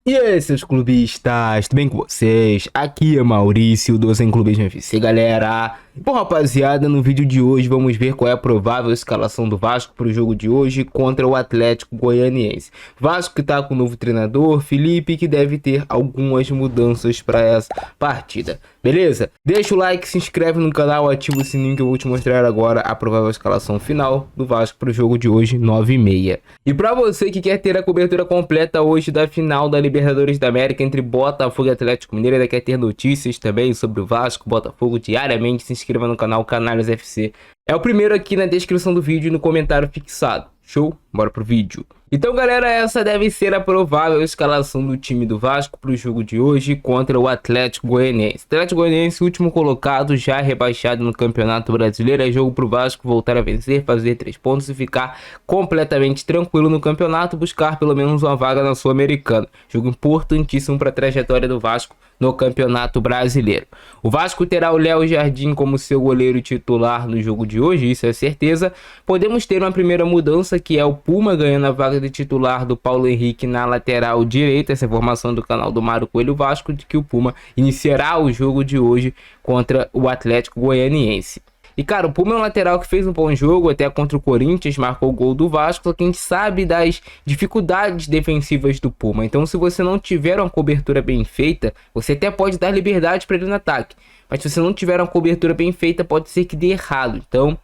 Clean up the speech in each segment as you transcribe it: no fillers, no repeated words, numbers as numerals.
E aí, seus clubistas, tudo bem com vocês? Aqui é Maurício do Zen Clubismo FC, galera. Bom, rapaziada, no vídeo de hoje vamos ver qual é a provável escalação do Vasco para o jogo de hoje contra o Atlético Goianiense. Vasco que tá com o novo treinador, Felipe, que deve ter algumas mudanças para essa partida. Beleza? Deixa o like, se inscreve no canal, ativa o sininho que eu vou te mostrar agora a provável escalação final do Vasco para o jogo de hoje, 9h30. E para você que quer ter a cobertura completa hoje da final da Libertadores da América entre Botafogo e Atlético Mineiro, ainda quer ter notícias também sobre o Vasco, Botafogo diariamente, se inscreva no canal Canalhas FC. É o primeiro aqui na descrição do vídeo e no comentário fixado. Show? Bora pro vídeo. Então, galera, essa deve ser a provável escalação do time do Vasco para o jogo de hoje contra o Atlético Goianiense. Atlético Goianiense, último colocado, já rebaixado no Campeonato Brasileiro. É jogo para o Vasco voltar a vencer, fazer 3 pontos e ficar completamente tranquilo no campeonato, buscar pelo menos uma vaga na Sul-Americana. Jogo importantíssimo para a trajetória do Vasco no Campeonato Brasileiro. O Vasco terá o Léo Jardim como seu goleiro titular no jogo de hoje, isso é certeza. Podemos ter uma primeira mudança, que é o Puma ganhando a vaga de titular do Paulo Henrique na lateral direita. Essa informação do canal do Mário Coelho Vasco, de que o Puma iniciará o jogo de hoje contra o Atlético Goianiense. E, cara, o Puma é um lateral que fez um bom jogo, até contra o Corinthians, marcou o gol do Vasco, só que a gente sabe das dificuldades defensivas do Puma. Então, se você não tiver uma cobertura bem feita, você até pode dar liberdade para ele no ataque. Mas se você não tiver uma cobertura bem feita, pode ser que dê errado. Então,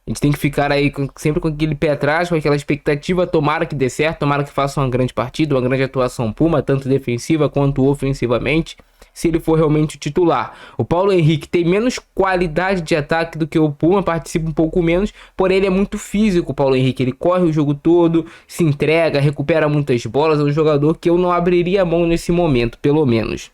a gente tem que ficar aí sempre com aquele pé atrás, com aquela expectativa, tomara que dê certo, tomara que faça uma grande partida, uma grande atuação Puma, tanto defensiva quanto ofensivamente, se ele for realmente o titular. O Paulo Henrique tem menos qualidade de ataque do que o Puma, participa um pouco menos, porém ele é muito físico. O Paulo Henrique, ele corre o jogo todo, se entrega, recupera muitas bolas, é um jogador que eu não abriria a mão nesse momento, pelo menos.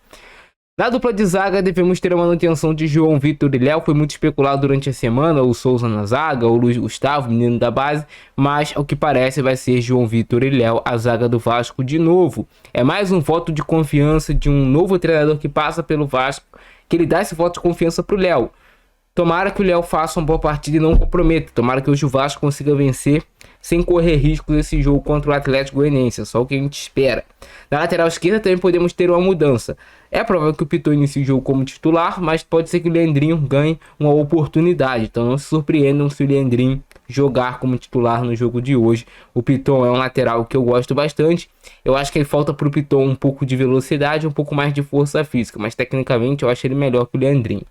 Na dupla de zaga, devemos ter a manutenção de João Vitor e Léo. Foi muito especulado durante a semana o Souza na zaga, o Luiz Gustavo, menino da base, mas ao que parece vai ser João Vitor e Léo a zaga do Vasco de novo. É mais um voto de confiança de um novo treinador que passa pelo Vasco, que ele dá esse voto de confiança pro Léo. Tomara que o Léo faça uma boa partida e não comprometa. Tomara que hoje o Vasco consiga vencer sem correr risco desse jogo contra o Atlético Goianiense. É só o que a gente espera. Na lateral esquerda também podemos ter uma mudança. É provável que o Piton inicie o jogo como titular, mas pode ser que o Leandrinho ganhe uma oportunidade. Então não se surpreendam se o Leandrinho jogar como titular no jogo de hoje. O Piton é um lateral que eu gosto bastante. Eu acho que ele falta para o Piton um pouco de velocidade, um pouco mais de força física, mas tecnicamente eu acho ele melhor que o Leandrinho.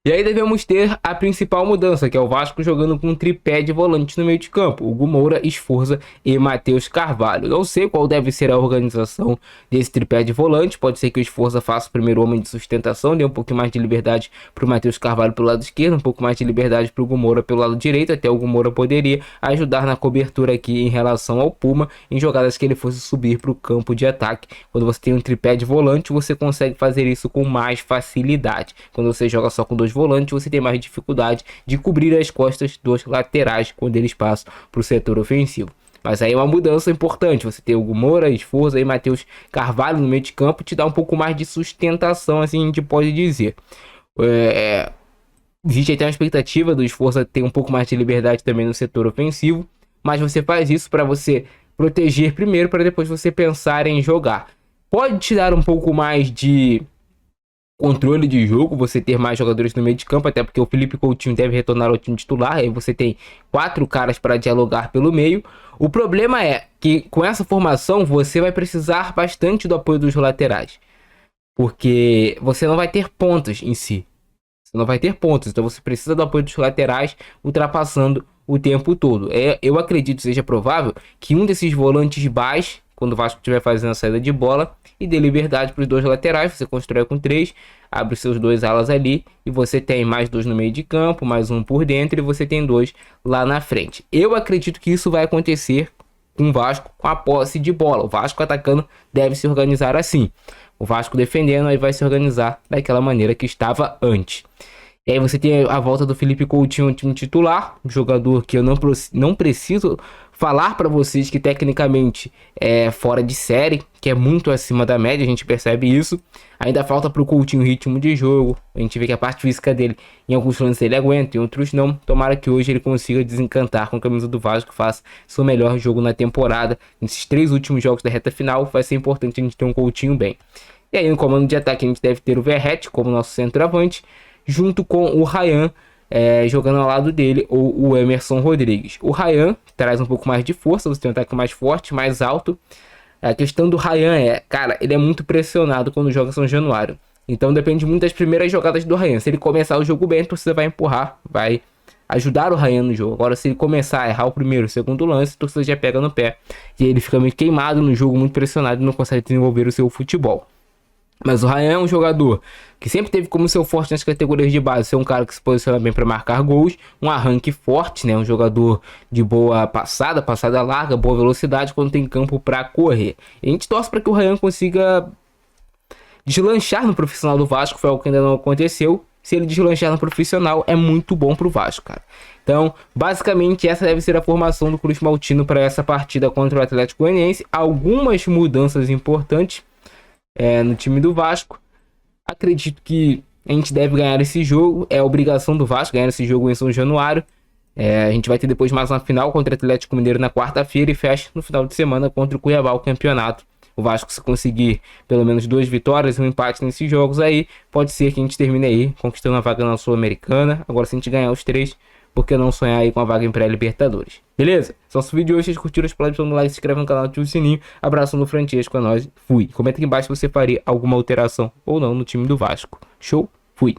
E aí devemos ter a principal mudança, que é o Vasco jogando com um tripé de volantes no meio de campo. Hugo Moura, Esforza e Matheus Carvalho. Não sei qual deve ser a organização desse tripé de volante. Pode ser que o Esforza faça o primeiro homem de sustentação, dê um pouco mais de liberdade para o Matheus Carvalho pelo lado esquerdo, um pouco mais de liberdade para o Hugo Moura pelo lado direito. Até o Hugo Moura poderia ajudar na cobertura aqui em relação ao Puma, em jogadas que ele fosse subir para o campo de ataque. Quando você tem um tripé de volante, você consegue fazer isso com mais facilidade. Quando você joga só com dois volantes, você tem mais dificuldade de cobrir as costas dos laterais quando eles passam para o setor ofensivo. Mas aí é uma mudança importante, você ter Hugo Moura, Esforza e Matheus Carvalho no meio de campo, te dá um pouco mais de sustentação, assim a gente pode dizer. Existe até uma expectativa do Esforza ter um pouco mais de liberdade também no setor ofensivo, mas você faz isso para você proteger primeiro, para depois você pensar em jogar. Pode te dar um pouco mais de controle de jogo, você ter mais jogadores no meio de campo, até porque o Felipe Coutinho deve retornar ao time titular, aí você tem 4 caras para dialogar pelo meio. O problema é que com essa formação você vai precisar bastante do apoio dos laterais, porque você não vai ter pontos em si, você não vai ter pontos, então você precisa do apoio dos laterais ultrapassando o tempo todo. Eu acredito seja provável que um desses volantes baixe quando o Vasco estiver fazendo a saída de bola e dê liberdade para os dois laterais. Você constrói com 3, abre os seus 2 alas ali e você tem mais 2 no meio de campo, mais um por dentro e você tem 2 lá na frente. Eu acredito que isso vai acontecer com o Vasco com a posse de bola. O Vasco atacando deve se organizar assim. O Vasco defendendo aí vai se organizar daquela maneira que estava antes. E aí você tem a volta do Felipe Coutinho no time titular, um jogador que eu não preciso falar para vocês que tecnicamente é fora de série, que é muito acima da média, a gente percebe isso. Ainda falta pro Coutinho ritmo de jogo, a gente vê que a parte física dele, em alguns lances ele aguenta, em outros não. Tomara que hoje ele consiga desencantar com a camisa do Vasco, faça seu melhor jogo na temporada. Nesses 3 últimos jogos da reta final, vai ser importante a gente ter um Coutinho bem. E aí no comando de ataque a gente deve ter o Verratti como nosso centroavante, junto com o Ryan, jogando ao lado dele, ou o Emerson Rodrigues. O Ryan traz um pouco mais de força, você tem um ataque mais forte, mais alto. A questão do Ryan cara, ele é muito pressionado quando joga São Januário. Então depende muito das primeiras jogadas do Ryan. Se ele começar o jogo bem, a torcida vai empurrar, vai ajudar o Ryan no jogo. Agora, se ele começar a errar o primeiro, o segundo lance, a torcida já pega no pé. E aí ele fica meio queimado no jogo, muito pressionado e não consegue desenvolver o seu futebol. Mas o Ryan é um jogador que sempre teve como seu forte nas categorias de base ser um cara que se posiciona bem para marcar gols, um arranque forte, né? Um jogador de boa passada larga, boa velocidade quando tem campo para correr. E a gente torce para que o Ryan consiga deslanchar no profissional do Vasco, foi algo que ainda não aconteceu. Se ele deslanchar no profissional, é muito bom pro Vasco, cara. Então, basicamente, essa deve ser a formação do Cruz Maltino para essa partida contra o Atlético Goianiense. Algumas mudanças importantes no time do Vasco. Acredito que a gente deve ganhar esse jogo. É a obrigação do Vasco ganhar esse jogo em São Januário. A gente vai ter depois mais uma final contra o Atlético Mineiro na quarta-feira e fecha no final de semana contra o Cuiabá o campeonato. O Vasco, se conseguir pelo menos 2 vitórias e um empate nesses jogos aí, pode ser que a gente termine aí conquistando a vaga na Sul-Americana. Agora, se a gente ganhar os 3, por que não sonhar aí com a vaga em pré-Libertadores? Beleza? Só se o vídeo de hoje, vocês curtiram, explode no like, se inscreve no canal, ativa o sininho. Abraço no Francesco, é nóis, fui. Comenta aqui embaixo se você faria alguma alteração ou não no time do Vasco. Show? Fui.